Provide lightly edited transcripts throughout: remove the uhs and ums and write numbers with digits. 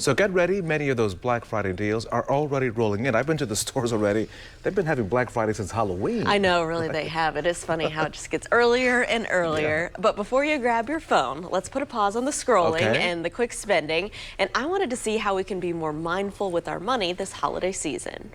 So get ready. Many of those Black Friday deals are already rolling in. I've been to the stores already. They've been having Black Friday since Halloween. I know, really, they have. It is funny how it just gets earlier and earlier. Yeah. But before you grab your phone, let's put a pause on the scrolling and the quick spending. And I wanted to see how we can be more mindful with our money this holiday season.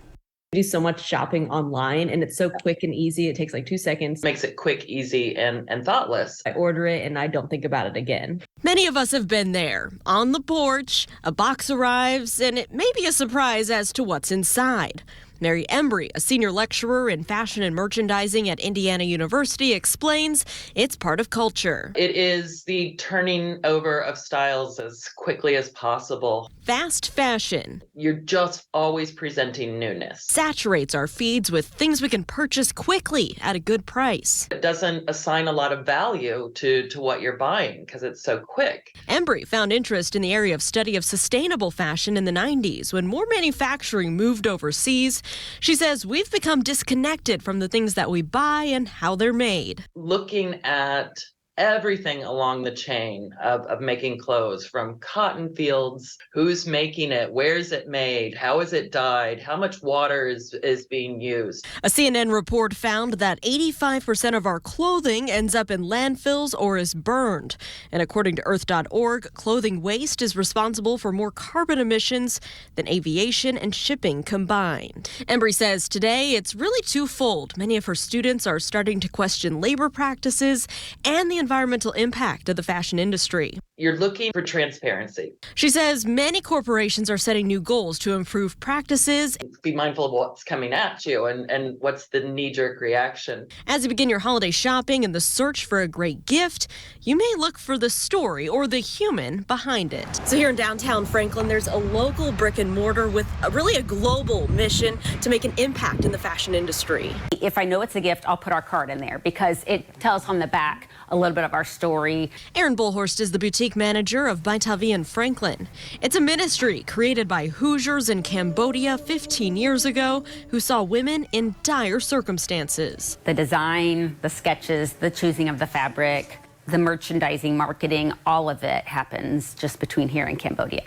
Do so much shopping online and it's so quick and easy. It takes like 2 seconds. Makes it quick, easy, and thoughtless. I order it and I don't think about it again. Many of us have been there. On the porch, a box arrives, and it may be a surprise as to what's inside. Mary Embry, a senior lecturer in fashion and merchandising at Indiana University, explains it's part of culture. It is the turning over of styles as quickly as possible. Fast fashion. You're just always presenting newness. Saturates our feeds with things we can purchase quickly at a good price. It doesn't assign a lot of value to what you're buying because it's so quick. Embry found interest in the area of study of sustainable fashion in the 90s when more manufacturing moved overseas. She says we've become disconnected from the things that we buy and how they're made. Looking at everything along the chain of making clothes, from cotton fields, who's making it, where's it made, how is it dyed, how much water is being used. A CNN report found that 85% of our clothing ends up in landfills or is burned. And according to Earth.org, clothing waste is responsible for more carbon emissions than aviation and shipping combined. Embry says today it's really twofold. Many of her students are starting to question labor practices and the environmental impact of the fashion industry. You're looking for transparency. She says many corporations are setting new goals to improve practices. Be mindful of what's coming at you and what's the knee-jerk reaction. As you begin your holiday shopping and the search for a great gift, you may look for the story or the human behind it. So here in downtown Franklin, there's a local brick and mortar with really a global mission to make an impact in the fashion industry. If I know it's a gift, I'll put our card in there because it tells on the back a little bit of our story. Erin Bullhorst is the boutique manager of WRTV in Franklin. It's a ministry created by Hoosiers in Cambodia 15 years ago who saw women in dire circumstances. The design, the sketches, the choosing of the fabric, the merchandising, marketing, all of it happens just between here and Cambodia.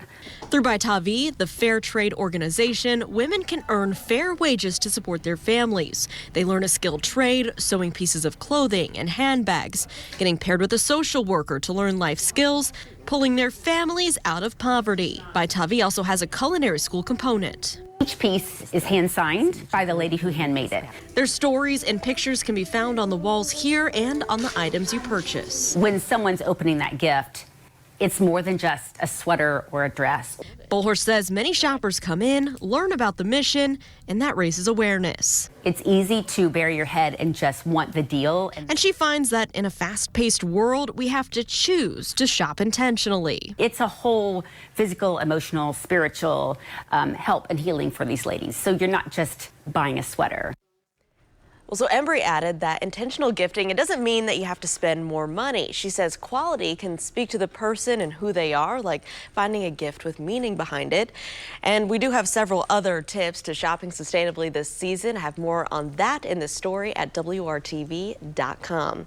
Through WRTV, the fair trade organization, women can earn fair wages to support their families. They learn a skilled trade, sewing pieces of clothing and handbags, getting paired with a social worker to learn life skills, pulling their families out of poverty. WRTV also has a culinary school component. Each piece is hand-signed by the lady who handmade it. Their stories and pictures can be found on the walls here and on the items you purchase. When someone's opening that gift, it's more than just a sweater or a dress. Bullhorst says many shoppers come in, learn about the mission, and that raises awareness. It's easy to bury your head and just want the deal. And she finds that in a fast-paced world, we have to choose to shop intentionally. It's a whole physical, emotional, spiritual help and healing for these ladies. So you're not just buying a sweater. Well, so Embry added that intentional gifting, it doesn't mean that you have to spend more money. She says quality can speak to the person and who they are, like finding a gift with meaning behind it. And we do have several other tips to shopping sustainably this season. I have more on that in this story at WRTV.com.